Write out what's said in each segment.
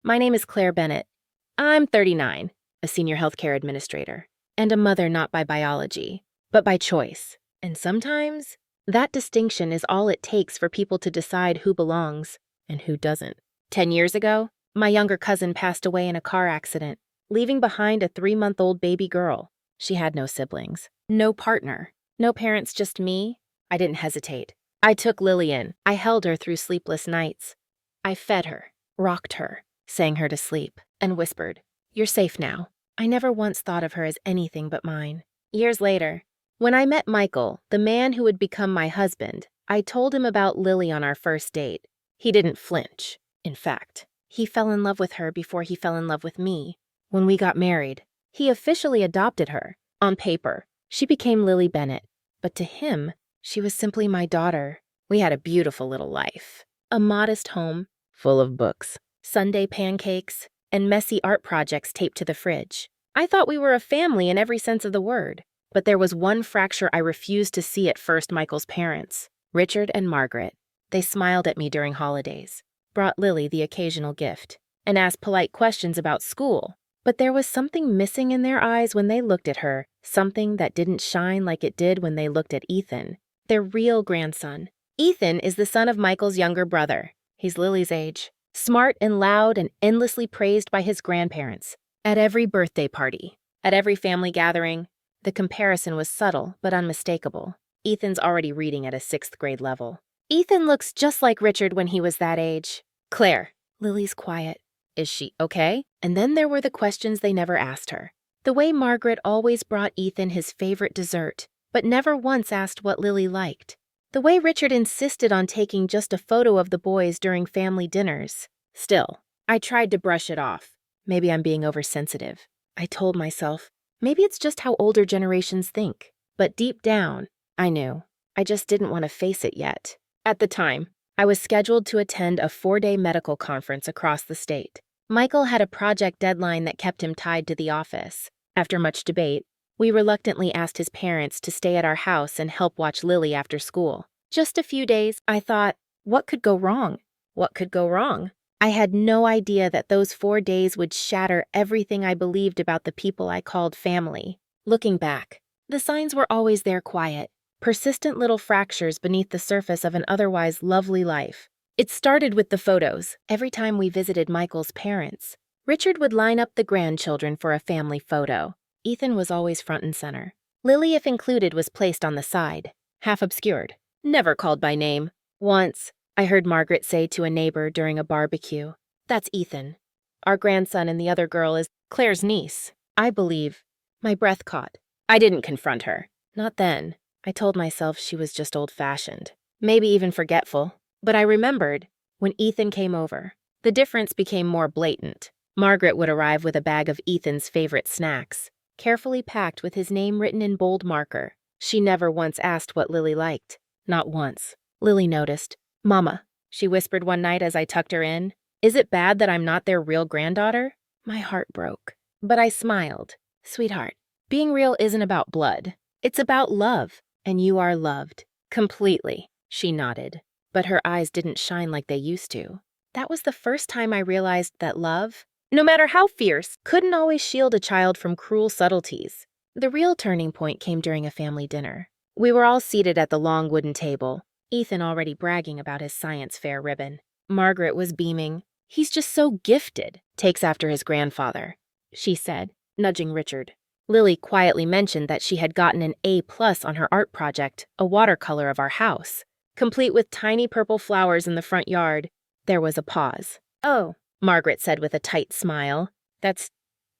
My name is Claire Bennett. I'm 39, a senior healthcare administrator, and a mother not by biology, but by choice. And sometimes, that distinction is all it takes for people to decide who belongs and who doesn't. 10 years ago, my younger cousin passed away in a car accident, leaving behind a 3-month-old baby girl. She had no siblings, no partner, no parents, just me. I didn't hesitate. I took Lily in. I held her through sleepless nights. I fed her, rocked her, sang her to sleep, and whispered, "You're safe now." I never once thought of her as anything but mine. Years later, when I met Michael, the man who would become my husband, I told him about Lily on our first date. He didn't flinch. In fact, he fell in love with her before he fell in love with me. When we got married, he officially adopted her. On paper, she became Lily Bennett, but to him, she was simply my daughter. We had a beautiful little life. A modest home, full of books, Sunday pancakes, and messy art projects taped to the fridge. I thought we were a family in every sense of the word. But there was one fracture I refused to see at first: Michael's parents, Richard and Margaret. They smiled at me during holidays, brought Lily the occasional gift, and asked polite questions about school. But there was something missing in their eyes when they looked at her, something that didn't shine like it did when they looked at Ethan, their real grandson. Ethan is the son of Michael's younger brother. He's Lily's age, smart and loud and endlessly praised by his grandparents. At every birthday party, at every family gathering, the comparison was subtle but unmistakable. Ethan's already reading at a 6th grade level. Ethan looks just like Richard when he was that age. Claire. Lily's quiet. Is she okay? And then there were the questions they never asked her. The way Margaret always brought Ethan his favorite dessert, but never once asked what Lily liked. The way Richard insisted on taking just a photo of the boys during family dinners. Still, I tried to brush it off. Maybe I'm being oversensitive. I told myself, maybe it's just how older generations think. But deep down, I knew. I just didn't want to face it yet. At the time, I was scheduled to attend a 4-day medical conference across the state. Michael had a project deadline that kept him tied to the office. After much debate, we reluctantly asked his parents to stay at our house and help watch Lily after school. Just a few days, I thought, what could go wrong? What could go wrong? I had no idea that those 4 days would shatter everything I believed about the people I called family. Looking back, the signs were always there, quiet, persistent little fractures beneath the surface of an otherwise lovely life. It started with the photos. Every time we visited Michael's parents, Richard would line up the grandchildren for a family photo. Ethan was always front and center. Lily, if included, was placed on the side, half obscured, never called by name. Once, I heard Margaret say to a neighbor during a barbecue, "That's Ethan. Our grandson, and the other girl is Claire's niece." I believe. My breath caught. I didn't confront her. Not then. I told myself she was just old-fashioned, maybe even forgetful. But I remembered, when Ethan came over, the difference became more blatant. Margaret would arrive with a bag of Ethan's favorite snacks, carefully packed with his name written in bold marker. She never once asked what Lily liked. Not once. Lily noticed. "Mama," she whispered one night as I tucked her in, "is it bad that I'm not their real granddaughter?" My heart broke. But I smiled. "Sweetheart, being real isn't about blood. It's about love, and you are loved. Completely." She nodded, but her eyes didn't shine like they used to. That was the first time I realized that love, no matter how fierce, couldn't always shield a child from cruel subtleties. The real turning point came during a family dinner. We were all seated at the long wooden table, Ethan already bragging about his science fair ribbon. Margaret was beaming. "He's just so gifted," takes after his grandfather, she said, nudging Richard. Lily quietly mentioned that she had gotten an A+ on her art project, a watercolor of our house, complete with tiny purple flowers in the front yard. There was a pause. "Oh," Margaret said with a tight smile. "That's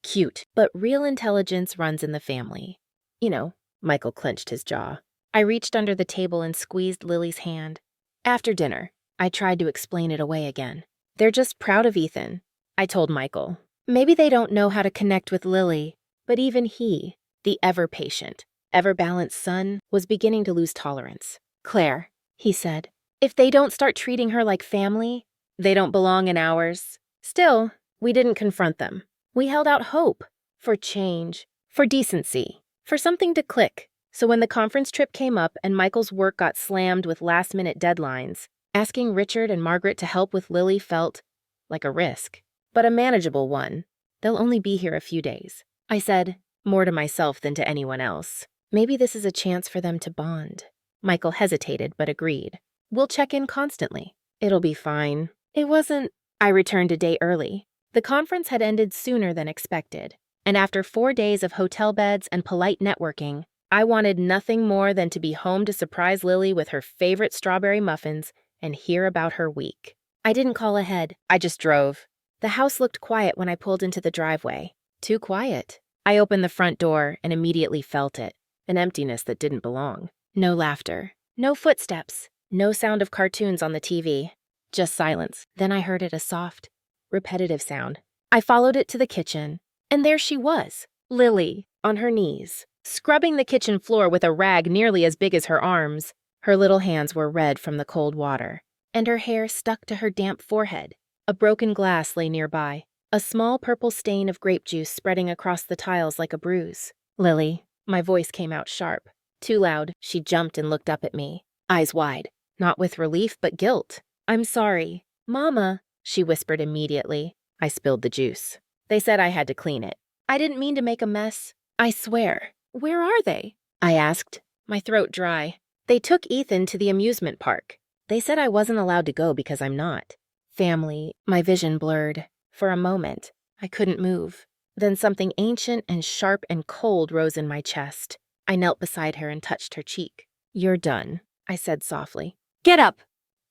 cute, but real intelligence runs in the family." You know, Michael clenched his jaw. I reached under the table and squeezed Lily's hand. After dinner, I tried to explain it away again. "They're just proud of Ethan," I told Michael. "Maybe they don't know how to connect with Lily." But even he, the ever-patient, ever-balanced son, was beginning to lose tolerance. "Claire," he said, "if they don't start treating her like family, they don't belong in ours." Still, we didn't confront them. We held out hope for change, for decency, for something to click. So when the conference trip came up and Michael's work got slammed with last-minute deadlines, asking Richard and Margaret to help with Lily felt like a risk. but a manageable one. They'll only be here a few days. I said, more to myself than to anyone else. Maybe this is a chance for them to bond. Michael hesitated but agreed. We'll check in constantly. It'll be fine. It wasn't. I returned a day early. The conference had ended sooner than expected, and after 4 days of hotel beds and polite networking, I wanted nothing more than to be home to surprise Lily with her favorite strawberry muffins and hear about her week. I didn't call ahead. I just drove. The house looked quiet when I pulled into the driveway. Too quiet. I opened the front door and immediately felt it, an emptiness that didn't belong. No laughter, no footsteps, no sound of cartoons on the TV, just silence. Then I heard it, a soft, repetitive sound. I followed it to the kitchen, and there she was, Lily, on her knees, scrubbing the kitchen floor with a rag nearly as big as her arms. Her little hands were red from the cold water, and her hair stuck to her damp forehead. A broken glass lay nearby, a small purple stain of grape juice spreading across the tiles like a bruise. Lily, my voice came out sharp. Too loud. She jumped and looked up at me, eyes wide, not with relief but guilt. I'm sorry. Mama, she whispered immediately. I spilled the juice. They said I had to clean it. I didn't mean to make a mess. I swear. Where are they? I asked, my throat dry. They took Ethan to the amusement park. They said I wasn't allowed to go because I'm not. Family, my vision blurred. For a moment, I couldn't move. Then something ancient and sharp and cold rose in my chest. I knelt beside her and touched her cheek. You're done, I said softly. Get up!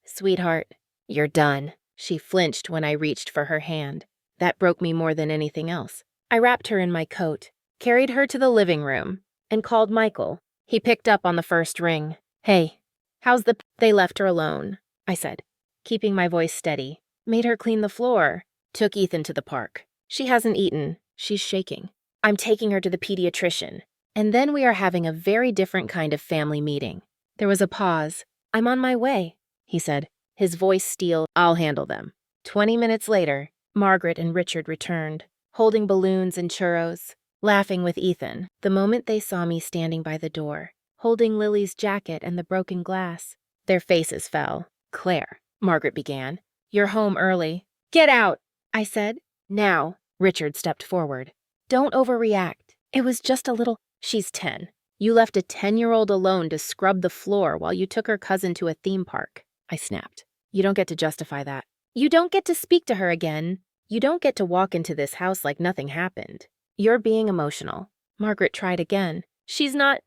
Sweetheart, you're done. She flinched when I reached for her hand. That broke me more than anything else. I wrapped her in my coat, carried her to the living room, and called Michael. He picked up on the first ring. Hey, how's the... They left her alone, I said, keeping my voice steady. Made her clean the floor. Took Ethan to the park. She hasn't eaten. She's shaking. I'm taking her to the pediatrician. And then we are having a very different kind of family meeting. There was a pause. I'm on my way, he said, his voice steel. I'll handle them. 20 minutes later, Margaret and Richard returned, holding balloons and churros, laughing with Ethan, the moment they saw me standing by the door, holding Lily's jacket and the broken glass. Their faces fell. Claire, Margaret began, you're home early. Get out, I said. Now, Richard stepped forward. Don't overreact. It was just a little... She's 10. You left a 10-year-old alone to scrub the floor while you took her cousin to a theme park. I snapped. You don't get to justify that. You don't get to speak to her again. You don't get to walk into this house like nothing happened. You're being emotional. Margaret tried again. She's not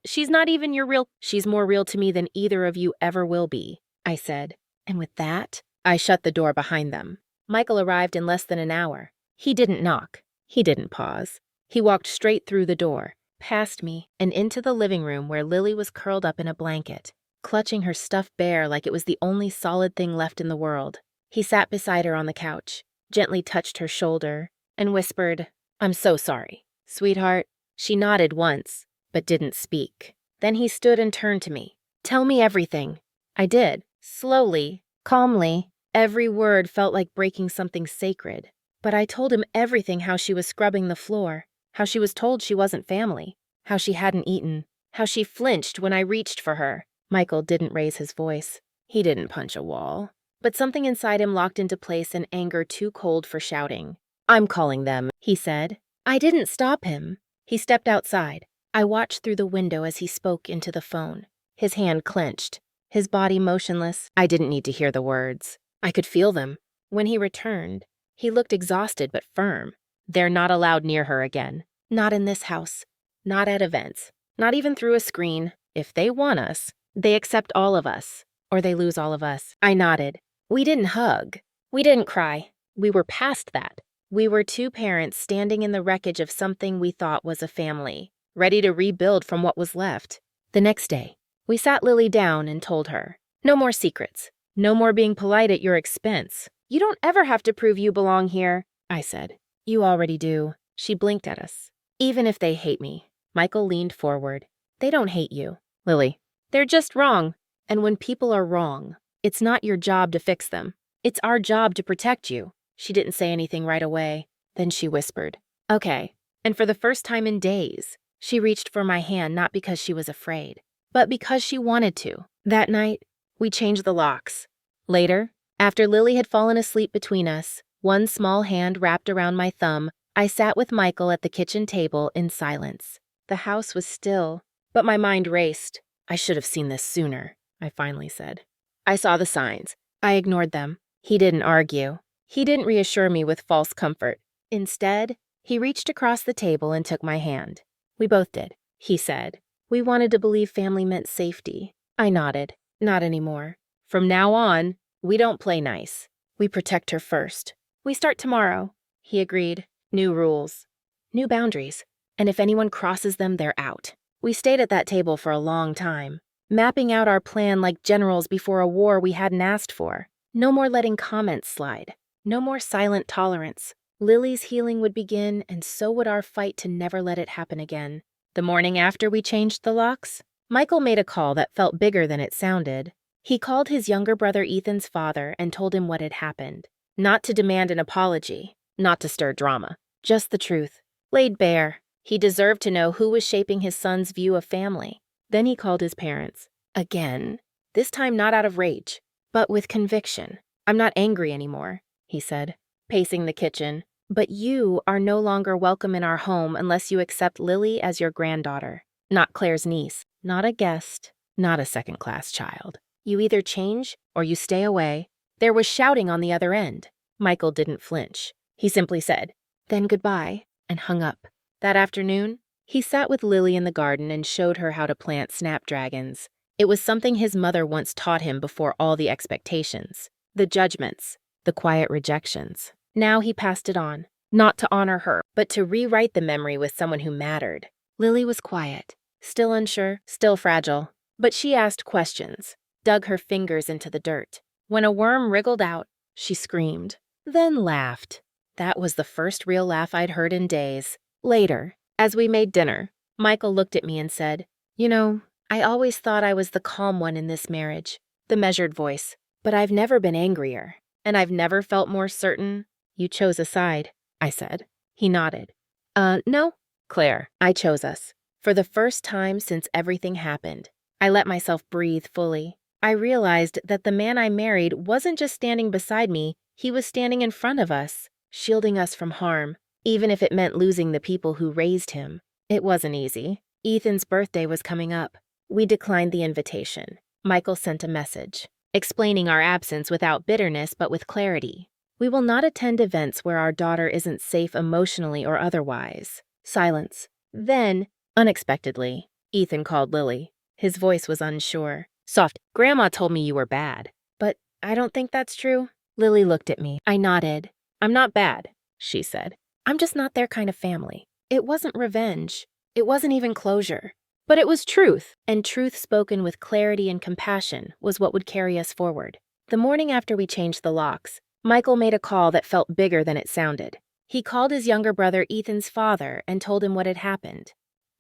even your real... She's more real to me than either of you ever will be, I said. And with that, I shut the door behind them. Michael arrived in less than an hour. He didn't knock. He didn't pause. He walked straight through the door, past me, and into the living room where Lily was curled up in a blanket, clutching her stuffed bear like it was the only solid thing left in the world. He sat beside her on the couch, gently touched her shoulder, and whispered, I'm so sorry, sweetheart. She nodded once, but didn't speak. Then he stood and turned to me. Tell me everything. I did, slowly, calmly. Every word felt like breaking something sacred. But I told him everything, how she was scrubbing the floor, how she was told she wasn't family, how she hadn't eaten, how she flinched when I reached for her. Michael didn't raise his voice. He didn't punch a wall. But something inside him locked into place in anger too cold for shouting. I'm calling them, he said. I didn't stop him. He stepped outside. I watched through the window as he spoke into the phone, his hand clenched, his body motionless. I didn't need to hear the words. I could feel them. When he returned, he looked exhausted but firm. They're not allowed near her again. Not in this house. Not at events. Not even through a screen. If they want us, they accept all of us, or they lose all of us. I nodded. We didn't hug. We didn't cry. We were past that. We were two parents standing in the wreckage of something we thought was a family, ready to rebuild from what was left. The next day, we sat Lily down and told her, no more secrets. No more being polite at your expense. You don't ever have to prove you belong here, I said. You already do. She blinked at us. Even if they hate me. Michael leaned forward. They don't hate you, Lily. They're just wrong. And when people are wrong, it's not your job to fix them. It's our job to protect you. She didn't say anything right away. Then she whispered, okay. And for the first time in days, she reached for my hand not because she was afraid, but because she wanted to. That night, we changed the locks. Later, after Lily had fallen asleep between us, One small hand wrapped around my thumb, I sat with Michael at the kitchen table in silence. The house was still, but my mind raced. I should have seen this sooner, I finally said. I saw the signs. I ignored them. He didn't argue. He didn't reassure me with false comfort. Instead, he reached across the table and took my hand. We both did, he said. We wanted to believe family meant safety. I nodded. Not anymore. From now on, we don't play nice. We protect her first. We start tomorrow, he agreed. New rules. New boundaries. And if anyone crosses them, they're out. We stayed at that table for a long time, mapping out our plan like generals before a war we hadn't asked for. No more letting comments slide. No more silent tolerance. Lily's healing would begin, and so would our fight to never let it happen again. The morning after we changed the locks, Michael made a call that felt bigger than it sounded. He called his younger brother Ethan's father and told him what had happened. Not to demand an apology, not to stir drama, just the truth. Laid bare. He deserved to know who was shaping his son's view of family. Then he called his parents. Again. This time not out of rage, but with conviction. I'm not angry anymore, he said, pacing the kitchen. But you are no longer welcome in our home unless you accept Lily as your granddaughter. Not Claire's niece, not a guest, not a second-class child. You either change or you stay away. There was shouting on the other end. Michael didn't flinch. He simply said, "Then goodbye," and hung up. That afternoon, he sat with Lily in the garden and showed her how to plant snapdragons. It was something his mother once taught him before all the expectations, the judgments, the quiet rejections. Now he passed it on, not to honor her, but to rewrite the memory with someone who mattered. Lily was quiet, still unsure, still fragile, but she asked questions, dug her fingers into the dirt. When a worm wriggled out, she screamed, then laughed. That was the first real laugh I'd heard in days. Later, as we made dinner, Michael looked at me and said, "You know, I always thought I was the calm one in this marriage," the measured voice, "but I've never been angrier, and I've never felt more certain." "You chose a side," I said. He nodded. No, Claire, I chose us. For the first time since everything happened, I let myself breathe fully. I realized that the man I married wasn't just standing beside me, he was standing in front of us, shielding us from harm, even if it meant losing the people who raised him. It wasn't easy. Ethan's birthday was coming up. We declined the invitation. Michael sent a message, explaining our absence without bitterness but with clarity. We will not attend events where our daughter isn't safe emotionally or otherwise. Silence. Then, unexpectedly, Ethan called Lily. His voice was unsure. Soft, "Grandma told me you were bad." "But I don't think that's true." Lily looked at me. I nodded. "I'm not bad," she said. "I'm just not their kind of family." It wasn't revenge. It wasn't even closure. But it was truth, and truth spoken with clarity and compassion was what would carry us forward. The morning after we changed the locks, Michael made a call that felt bigger than it sounded. He called his younger brother Ethan's father and told him what had happened.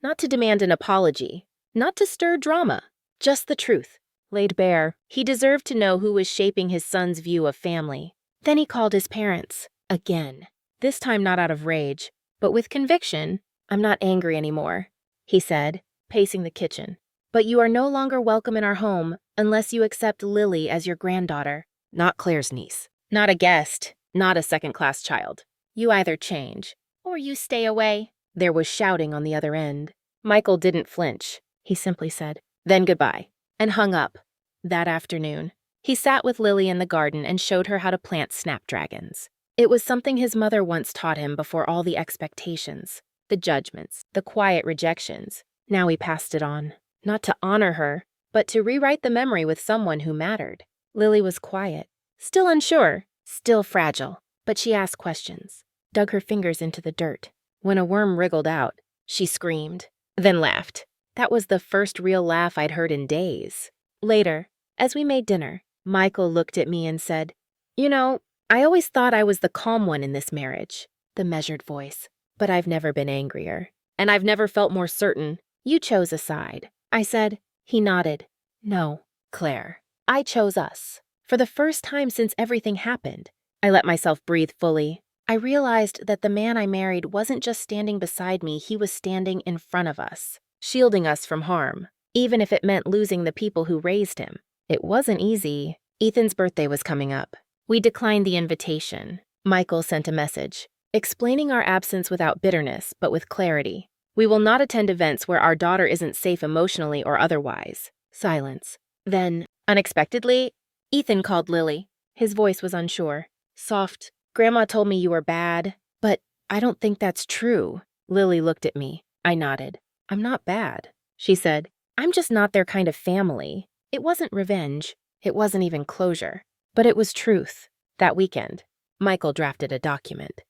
Not to demand an apology, not to stir drama, just the truth. Laid bare, he deserved to know who was shaping his son's view of family. Then he called his parents. Again. This time not out of rage, but with conviction. "I'm not angry anymore," he said, pacing the kitchen. "But you are no longer welcome in our home unless you accept Lily as your granddaughter. Not Claire's niece. Not a guest. Not a second-class child. You either change, or you stay away." There was shouting on the other end. Michael didn't flinch. He simply said, "Then goodbye," and hung up. That afternoon, he sat with Lily in the garden and showed her how to plant snapdragons. It was something his mother once taught him before all the expectations, the judgments, the quiet rejections. Now he passed it on, not to honor her, but to rewrite the memory with someone who mattered. Lily was quiet, still unsure, still fragile, but she asked questions, dug her fingers into the dirt. When a worm wriggled out, she screamed, then laughed. That was the first real laugh I'd heard in days. Later, as we made dinner, Michael looked at me and said, "You know, I always thought I was the calm one in this marriage," the measured voice, "but I've never been angrier, and I've never felt more certain." "You chose a side," I said. He nodded. "No, Claire, I chose us. For the first time since everything happened, I let myself breathe fully. I realized that the man I married wasn't just standing beside me, he was standing in front of us, shielding us from harm, even if it meant losing the people who raised him. It wasn't easy. Ethan's birthday was coming up. We declined the invitation. Michael sent a message, explaining our absence without bitterness, but with clarity. We will not attend events where our daughter isn't safe emotionally or otherwise. Silence. Then, unexpectedly, Ethan called Lily. His voice was unsure. Soft. Grandma told me you were bad, but I don't think that's true. Lily looked at me. I nodded. I'm not bad, she said. I'm just not their kind of family. It wasn't revenge. It wasn't even closure. But it was truth. That weekend, Michael drafted a document.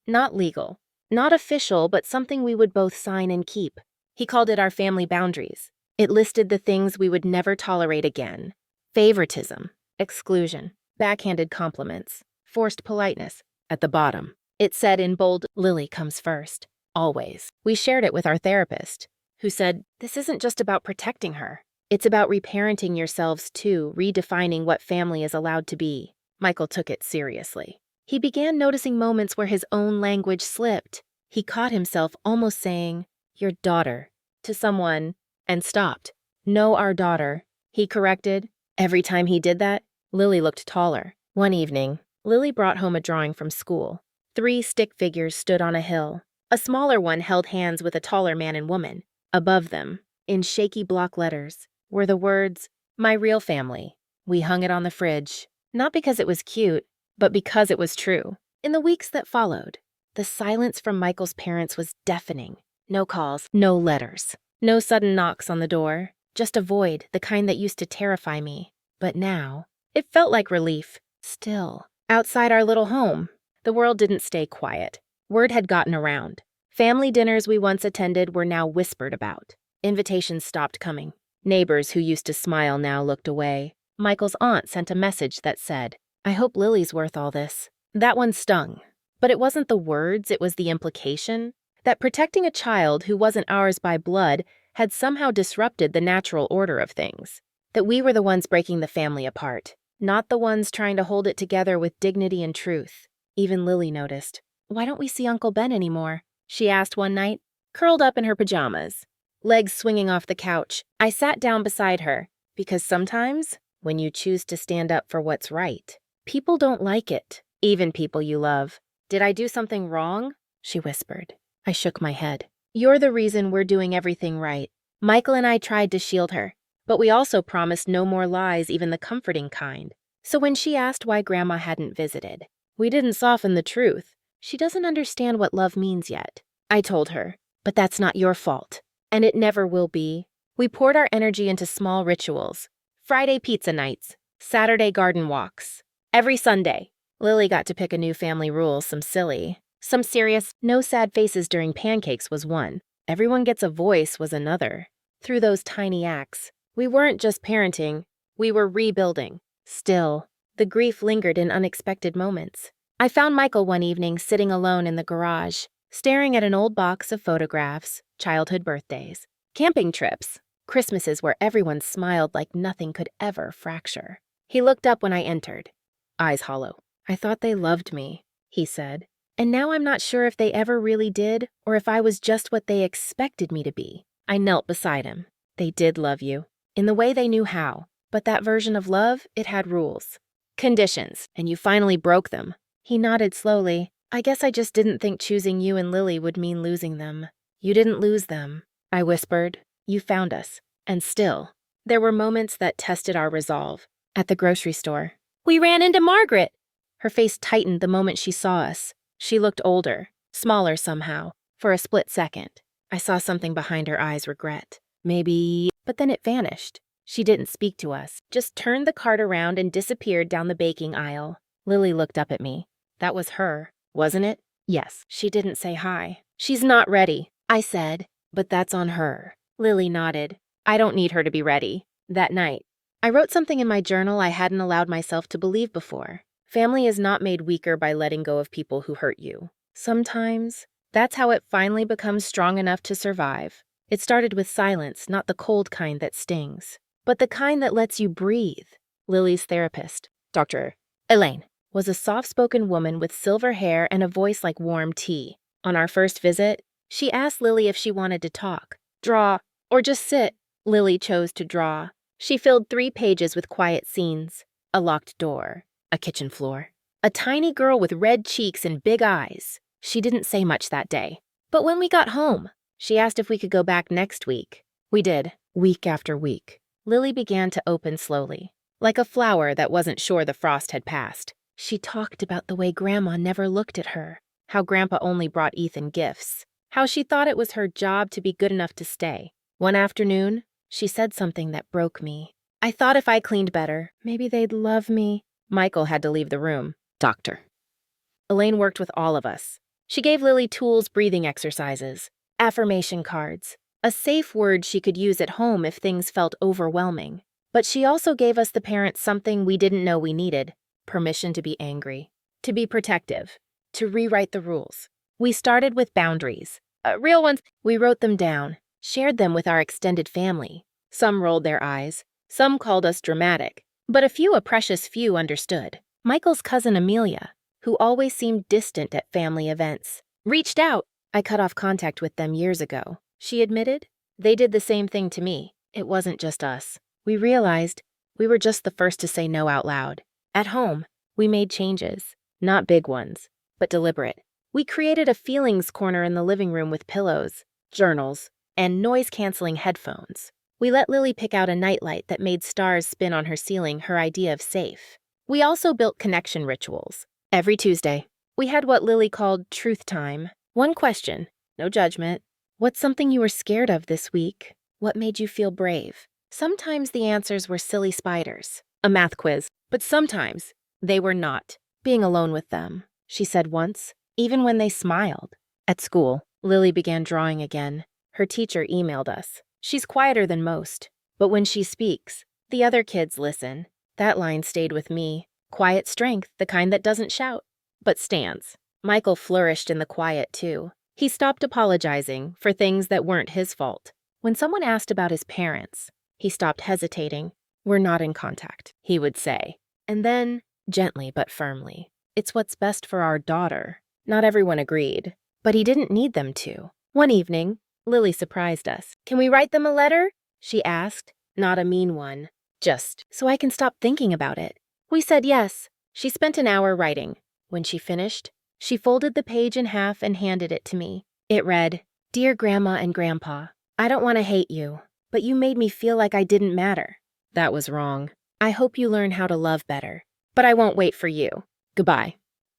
Not legal. Not official, but something we would both sign and keep. He called it our family boundaries. It listed the things we would never tolerate again. Favoritism, exclusion, backhanded compliments, forced politeness. At the bottom, it said in bold, Lily comes first. Always. We shared it with our therapist, who said, this isn't just about protecting her. It's about reparenting yourselves too, redefining what family is allowed to be. Michael took it seriously. He began noticing moments where his own language slipped. He caught himself almost saying, your daughter, to someone, and stopped. No, our daughter, he corrected. Every time he did that, Lily looked taller. One evening, Lily brought home a drawing from school. 3 stick figures stood on a hill. A smaller one held hands with a taller man and woman. Above them, in shaky block letters, were the words, my real family. We hung it on the fridge, not because it was cute, but because it was true. In the weeks that followed, the silence from Michael's parents was deafening. No calls, no letters, no sudden knocks on the door, just a void, the kind that used to terrify me. But now, it felt like relief. Still, outside our little home, the world didn't stay quiet. Word had gotten around. Family dinners we once attended were now whispered about. Invitations stopped coming. Neighbors who used to smile now looked away. Michael's aunt sent a message that said, I hope Lily's worth all this. That one stung. But it wasn't the words, it was the implication. That protecting a child who wasn't ours by blood had somehow disrupted the natural order of things. That we were the ones breaking the family apart, not the ones trying to hold it together with dignity and truth. Even Lily noticed. Why don't we see Uncle Ben anymore? She asked one night, curled up in her pajamas, legs swinging off the couch. I sat down beside her, because sometimes, when you choose to stand up for what's right, people don't like it, even people you love. Did I do something wrong? She whispered. I shook my head. You're the reason we're doing everything right. Michael and I tried to shield her, but we also promised no more lies, even the comforting kind. So when she asked why Grandma hadn't visited, we didn't soften the truth. She doesn't understand what love means yet. I told her, but that's not your fault. And it never will be. We poured our energy into small rituals. Friday pizza nights, Saturday garden walks. Every Sunday, Lily got to pick a new family rule, some silly, some serious. No sad faces during pancakes was one. Everyone gets a voice was another. Through those tiny acts, we weren't just parenting, we were rebuilding. Still, the grief lingered in unexpected moments. I found Michael one evening sitting alone in the garage, staring at an old box of photographs, childhood birthdays, camping trips, Christmases where everyone smiled like nothing could ever fracture. He looked up when I entered, eyes hollow. I thought they loved me, he said, and now I'm not sure if they ever really did or if I was just what they expected me to be. I knelt beside him. They did love you, in the way they knew how, but that version of love, it had rules, conditions, and you finally broke them. He nodded slowly. I guess I just didn't think choosing you and Lily would mean losing them. You didn't lose them, I whispered. You found us. And still, there were moments that tested our resolve. At the grocery store, we ran into Margaret. Her face tightened the moment she saw us. She looked older, smaller somehow. For a split second, I saw something behind her eyes regret. Maybe, but then it vanished. She didn't speak to us, just turned the cart around and disappeared down the baking aisle. Lily looked up at me. That was her, wasn't it? Yes. She didn't say hi. She's not ready, I said, but that's on her. Lily nodded. I don't need her to be ready. That night, I wrote something in my journal I hadn't allowed myself to believe before. Family is not made weaker by letting go of people who hurt you. Sometimes, that's how it finally becomes strong enough to survive. It started with silence, not the cold kind that stings, but the kind that lets you breathe. Lily's therapist, Dr. Elaine, was a soft-spoken woman with silver hair and a voice like warm tea. On our first visit, she asked Lily if she wanted to talk, draw, or just sit. Lily chose to draw. She filled 3 pages with quiet scenes, a locked door, a kitchen floor, A tiny girl with red cheeks and big eyes. She didn't say much that day. But when we got home, she asked if we could go back next week. We did, week after week. Lily began to open slowly, like a flower that wasn't sure the frost had passed. She talked about the way Grandma never looked at her, how Grandpa only brought Ethan gifts, how she thought it was her job to be good enough to stay. One afternoon, she said something that broke me. I thought if I cleaned better, maybe they'd love me. Michael had to leave the room. Doctor. Elaine worked with all of us. She gave Lily tools, breathing exercises, affirmation cards, a safe word she could use at home if things felt overwhelming. But she also gave us the parents something we didn't know we needed: permission to be angry, to be protective, to rewrite the rules. We started with boundaries. Real ones. We wrote them down, shared them with our extended family. Some rolled their eyes, some called us dramatic, but a precious few understood. Michael's cousin Amelia, who always seemed distant at family events, reached out. I cut off contact with them years ago, she admitted. They did the same thing to me. It wasn't just us. We realized we were just the first to say no out loud. At home, we made changes, not big ones, but deliberate. We created a feelings corner in the living room with pillows, journals, and noise-canceling headphones. We let Lily pick out a nightlight that made stars spin on her ceiling, her idea of safe. We also built connection rituals. Every Tuesday, we had what Lily called truth time. One question, no judgment. What's something you were scared of this week? What made you feel brave? Sometimes the answers were silly spiders, a math quiz, but sometimes they were not. Being alone with them, she said once, even when they smiled. At school, Lily began drawing again. Her teacher emailed us. She's quieter than most, but when she speaks, the other kids listen. That line stayed with me. Quiet strength, the kind that doesn't shout, but stands. Michael flourished in the quiet, too. He stopped apologizing for things that weren't his fault. When someone asked about his parents, he stopped hesitating. We're not in contact, he would say. And then, gently but firmly, it's what's best for our daughter. Not everyone agreed, but he didn't need them to. One evening, Lily surprised us. Can we write them a letter? She asked. Not a mean one. Just so I can stop thinking about it. We said yes. She spent an hour writing. When she finished, she folded the page in half and handed it to me. It read, "Dear Grandma and Grandpa, I don't want to hate you, but you made me feel like I didn't matter. That was wrong. I hope you learn how to love better. But I won't wait for you. Goodbye."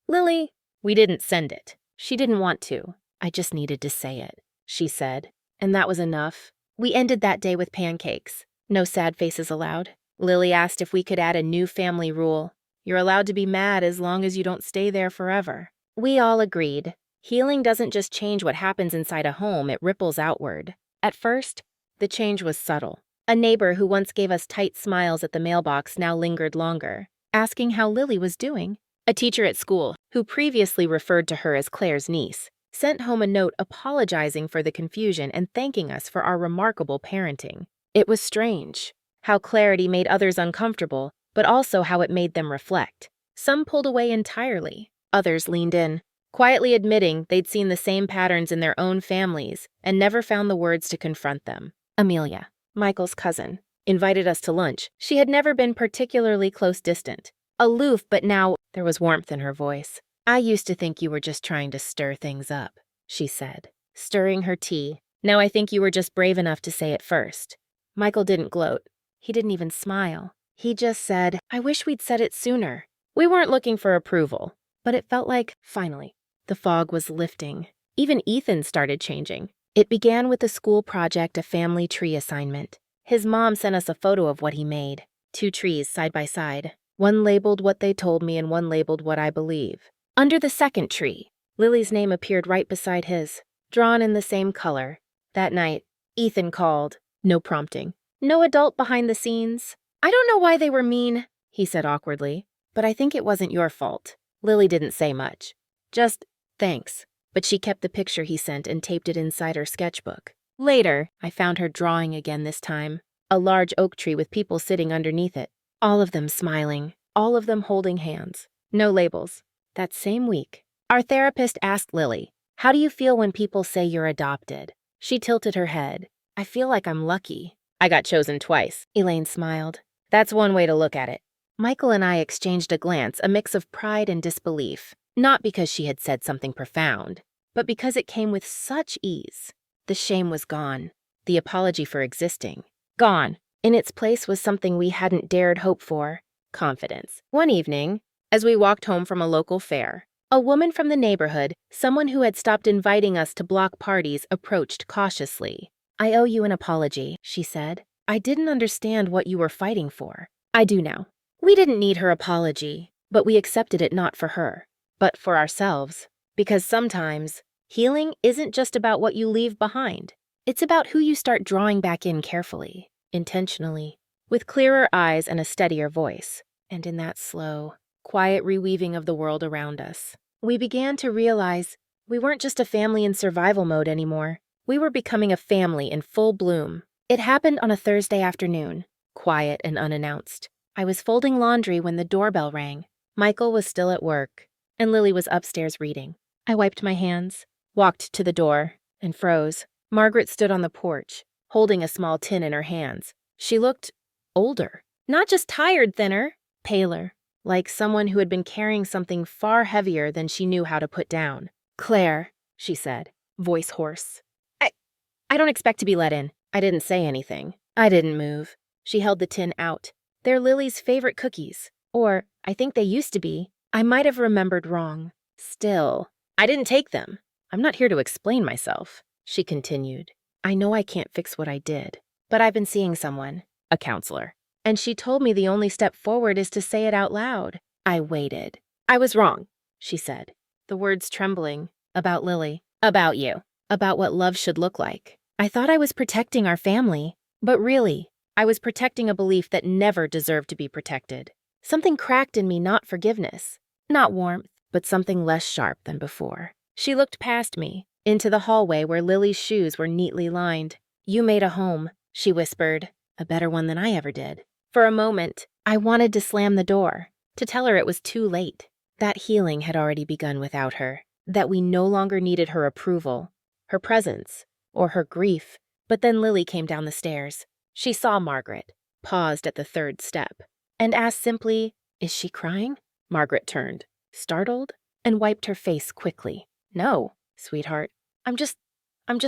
Lily, we didn't send it. She didn't want to. I just needed to say it, she said. And that was enough. We ended that day with pancakes. No sad faces allowed. Lily asked if we could add a new family rule. You're allowed to be mad as long as you don't stay there forever. We all agreed. Healing doesn't just change what happens inside a home, it ripples outward. At first, the change was subtle. A neighbor who once gave us tight smiles at the mailbox now lingered longer, asking how Lily was doing. A teacher at school, who previously referred to her as Claire's niece, sent home a note apologizing for the confusion and thanking us for our remarkable parenting. It was strange how clarity made others uncomfortable, but also how it made them reflect. Some pulled away entirely. Others leaned in, quietly admitting they'd seen the same patterns in their own families and never found the words to confront them. Amelia, Michael's cousin, invited us to lunch. She had never been particularly close distant. Aloof, but now there was warmth in her voice. I used to think you were just trying to stir things up, she said, stirring her tea. Now I think you were just brave enough to say it first. Michael didn't gloat. He didn't even smile. He just said, I wish we'd said it sooner. We weren't looking for approval, but it felt like, finally, the fog was lifting. Even Ethan started changing. It began with a school project, a family tree assignment. His mom sent us a photo of what he made. 2 trees side by side. One labeled what they told me and one labeled what I believe. Under the second tree, Lily's name appeared right beside his, drawn in the same color. That night, Ethan called. No prompting. No adult behind the scenes. I don't know why they were mean, he said awkwardly, but I think it wasn't your fault. Lily didn't say much. Just, thanks. But she kept the picture he sent and taped it inside her sketchbook. Later, I found her drawing again this time. A large oak tree with people sitting underneath it. All of them smiling. All of them holding hands. No labels. That same week, our therapist asked Lily, how do you feel when people say you're adopted? She tilted her head. I feel like I'm lucky. I got chosen twice. Elaine smiled. That's one way to look at it. Michael and I exchanged a glance, a mix of pride and disbelief, not because she had said something profound, but because it came with such ease. The shame was gone, the apology for existing, gone. In its place was something we hadn't dared hope for: confidence. One evening, as we walked home from a local fair, a woman from the neighborhood, someone who had stopped inviting us to block parties, approached cautiously. "I owe you an apology," she said. "I didn't understand what you were fighting for." "I do now." We didn't need her apology, but we accepted it not for her, but for ourselves. Because sometimes, healing isn't just about what you leave behind. It's about who you start drawing back in carefully, intentionally, with clearer eyes and a steadier voice. And in that slow, quiet reweaving of the world around us, we began to realize we weren't just a family in survival mode anymore. We were becoming a family in full bloom. It happened on a Thursday afternoon, quiet and unannounced. I was folding laundry when the doorbell rang. Michael was still at work, and Lily was upstairs reading. I wiped my hands, walked to the door, and froze. Margaret stood on the porch, holding a small tin in her hands. She looked older. Not just tired, thinner, paler, like someone who had been carrying something far heavier than she knew how to put down. "Claire," she said, voice hoarse. I don't expect to be let in." I didn't say anything. I didn't move. She held the tin out. "They're Lily's favorite cookies. Or, I think they used to be. I might have remembered wrong. Still, I didn't take them. I'm not here to explain myself," she continued. "I know I can't fix what I did, but I've been seeing someone, a counselor. And she told me the only step forward is to say it out loud." I waited. "I was wrong," she said, the words trembling. "About Lily. About you. About what love should look like. I thought I was protecting our family, but really, I was protecting a belief that never deserved to be protected. Something cracked in me, not forgiveness, not warmth, but something less sharp than before." She looked past me, into the hallway where Lily's shoes were neatly lined. "You made a home," she whispered, "a better one than I ever did." For a moment, I wanted to slam the door, to tell her it was too late. That healing had already begun without her, that we no longer needed her approval, her presence, or her grief. But then Lily came down the stairs. She saw Margaret, paused at the third step, and asked simply, "Is she crying?" Margaret turned, startled, and wiped her face quickly. "No, sweetheart. I'm just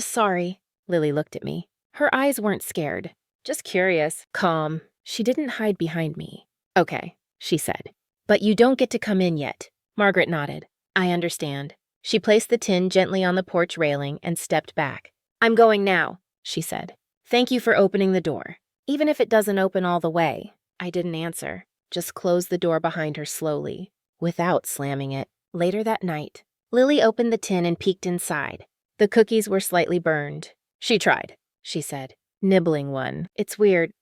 sorry." Lily looked at me. Her eyes weren't scared, just curious, calm. She didn't hide behind me. "Okay," she said. "But you don't get to come in yet." Margaret nodded. "I understand." She placed the tin gently on the porch railing and stepped back. "I'm going now," she said. "Thank you for opening the door. Even if it doesn't open all the way." I didn't answer, just closed the door behind her slowly, without slamming it. Later that night, Lily opened the tin and peeked inside. The cookies were slightly burned. "She tried," she said, nibbling one. "It's weird,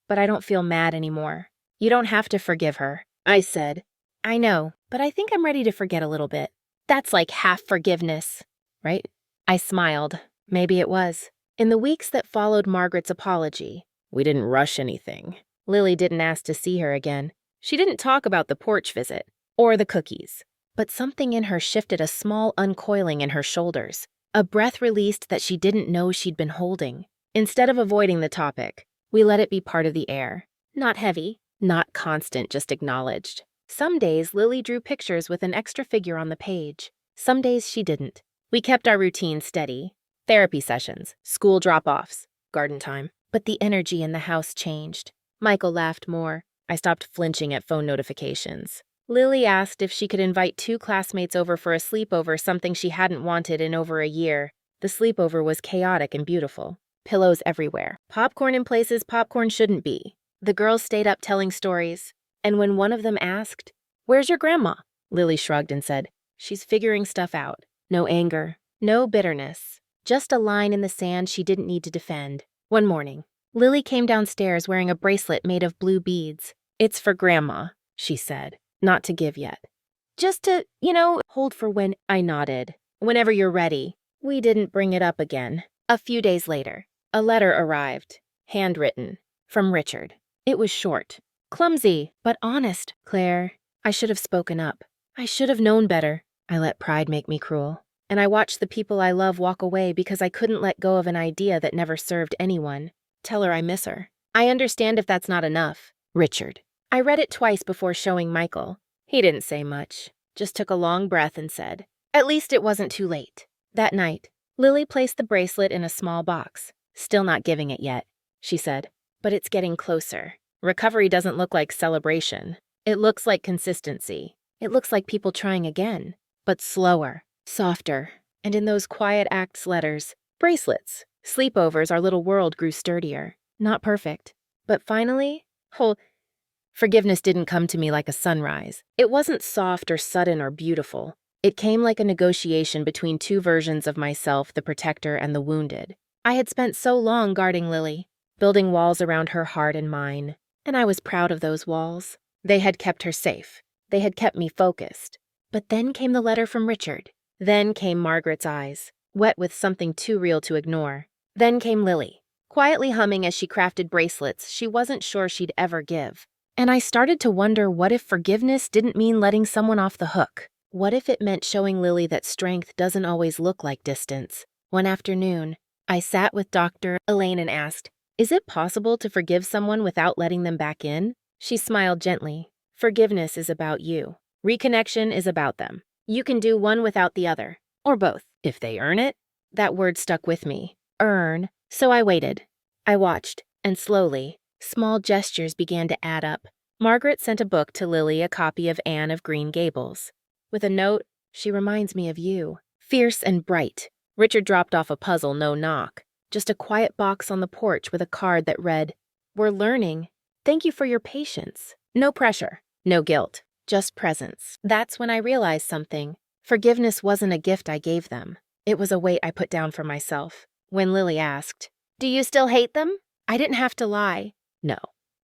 but I don't feel mad anymore." "You don't have to forgive her," I said. "I know, but I think I'm ready to forget a little bit." "That's like half forgiveness, right?" I smiled. Maybe it was. In the weeks that followed Margaret's apology, we didn't rush anything. Lily didn't ask to see her again. She didn't talk about the porch visit or the cookies. But something in her shifted, a small uncoiling in her shoulders, a breath released that she didn't know she'd been holding. Instead of avoiding the topic, we let it be part of the air. Not heavy, not constant, just acknowledged. Some days Lily drew pictures with an extra figure on the page. Some days she didn't. We kept our routine steady. Therapy sessions, school drop-offs, garden time. But the energy in the house changed. Michael laughed more. I stopped flinching at phone notifications. Lily asked if she could invite 2 classmates over for a sleepover, something she hadn't wanted in over a year. The sleepover was chaotic and beautiful. Pillows everywhere. Popcorn in places popcorn shouldn't be. The girls stayed up telling stories. And when one of them asked, "Where's your grandma?" Lily shrugged and said, "She's figuring stuff out." No anger, no bitterness. Just a line in the sand she didn't need to defend. One morning, Lily came downstairs wearing a bracelet made of blue beads. "It's for Grandma," she said. "Not to give yet. Just to, hold for when." I nodded. "Whenever you're ready." We didn't bring it up again. A few days later, a letter arrived, handwritten, from Richard. It was short, clumsy, but honest. "Claire, I should have spoken up. I should have known better. I let pride make me cruel. And I watched the people I love walk away because I couldn't let go of an idea that never served anyone. Tell her I miss her. I understand if that's not enough. Richard." I read it twice before showing Michael. He didn't say much, just took a long breath and said, "At least it wasn't too late." That night, Lily placed the bracelet in a small box. "Still not giving it yet," she said, "but it's getting closer. Recovery doesn't look like celebration. It looks like consistency. It looks like people trying again, but slower, softer, and in those quiet acts letters, bracelets, sleepovers, our little world grew sturdier. Not perfect, but finally, forgiveness didn't come to me like a sunrise. It wasn't soft or sudden or beautiful. It came like a negotiation between two versions of myself, the protector and the wounded. I had spent so long guarding Lily, building walls around her heart and mine, and I was proud of those walls. They had kept her safe. They had kept me focused. But then came the letter from Richard. Then came Margaret's eyes, wet with something too real to ignore. Then came Lily, quietly humming as she crafted bracelets she wasn't sure she'd ever give. And I started to wonder, what if forgiveness didn't mean letting someone off the hook? What if it meant showing Lily that strength doesn't always look like distance? One afternoon, I sat with Dr. Elaine and asked, "Is it possible to forgive someone without letting them back in?" She smiled gently. "Forgiveness is about you. Reconnection is about them. You can do one without the other, or both, if they earn it." That word stuck with me. Earn. So I waited. I watched, and slowly, small gestures began to add up. Margaret sent a book to Lily, a copy of Anne of Green Gables. With a note, "She reminds me of you. Fierce and bright." Richard dropped off a puzzle, no knock. Just a quiet box on the porch with a card that read, "We're learning. Thank you for your patience." No pressure, no guilt, just presence. That's when I realized something. Forgiveness wasn't a gift I gave them. It was a weight I put down for myself. When Lily asked, "Do you still hate them?" I didn't have to lie. "No,"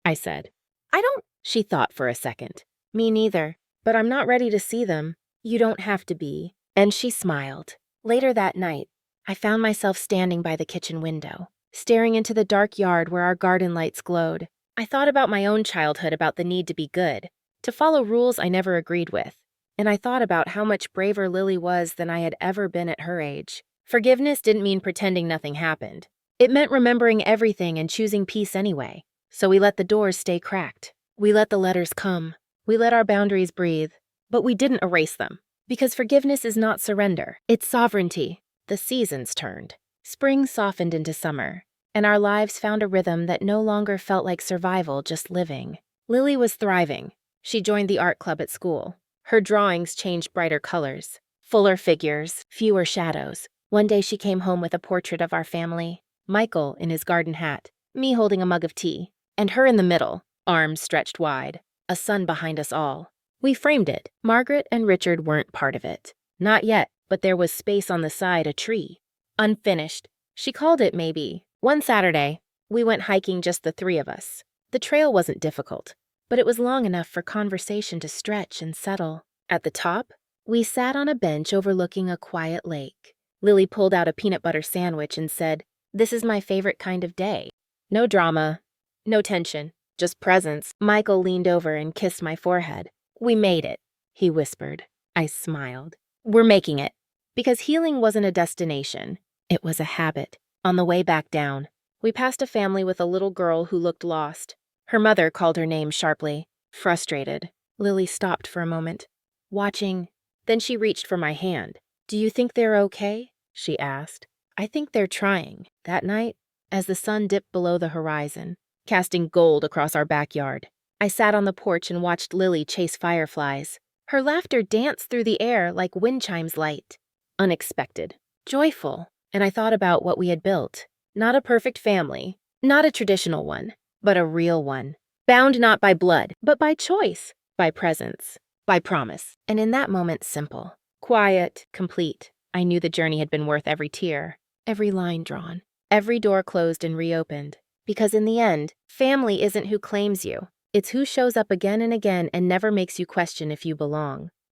I said. "I don't." She thought for a second. "Me neither. But I'm not ready to see them." "You don't have to be." And she smiled. Later that night, I found myself standing by the kitchen window, staring into the dark yard where our garden lights glowed. I thought about my own childhood, about the need to be good, to follow rules I never agreed with. And I thought about how much braver Lily was than I had ever been at her age. Forgiveness didn't mean pretending nothing happened. It meant remembering everything and choosing peace anyway. So we let the doors stay cracked. We let the letters come. We let our boundaries breathe. But we didn't erase them. Because forgiveness is not surrender. It's sovereignty. The seasons turned. Spring softened into summer, and our lives found a rhythm that no longer felt like survival, just living. Lily was thriving. She joined the art club at school. Her drawings changed brighter colors, fuller figures, fewer shadows. One day she came home with a portrait of our family, Michael in his garden hat, me holding a mug of tea, and her in the middle, arms stretched wide, a sun behind us all. We framed it. Margaret and Richard weren't part of it. Not yet, but there was space on the side, a tree. Unfinished. She called it, maybe. One Saturday, we went hiking, just the three of us. The trail wasn't difficult, but it was long enough for conversation to stretch and settle. At the top, we sat on a bench overlooking a quiet lake. Lily pulled out a peanut butter sandwich and said, "This is my favorite kind of day." No drama, no tension, just presence. Michael leaned over and kissed my forehead. "We made it," he whispered. I smiled. "We're making it." Because healing wasn't a destination. It was a habit. On the way back down, we passed a family with a little girl who looked lost. Her mother called her name sharply, frustrated. Lily stopped for a moment, watching. Then she reached for my hand. "Do you think they're okay?" she asked. "I think they're trying." That night, as the sun dipped below the horizon, casting gold across our backyard, I sat on the porch and watched Lily chase fireflies. Her laughter danced through the air like wind chimes light. Unexpected, joyful. And I thought about what we had built. Not a perfect family, not a traditional one, but a real one. Bound not by blood, but by choice, by presence, by promise. And in that moment, simple, quiet, complete, I knew the journey had been worth every tear, every line drawn, every door closed and reopened. Because in the end, family isn't who claims you. It's who shows up again and again and never makes you question if you belong.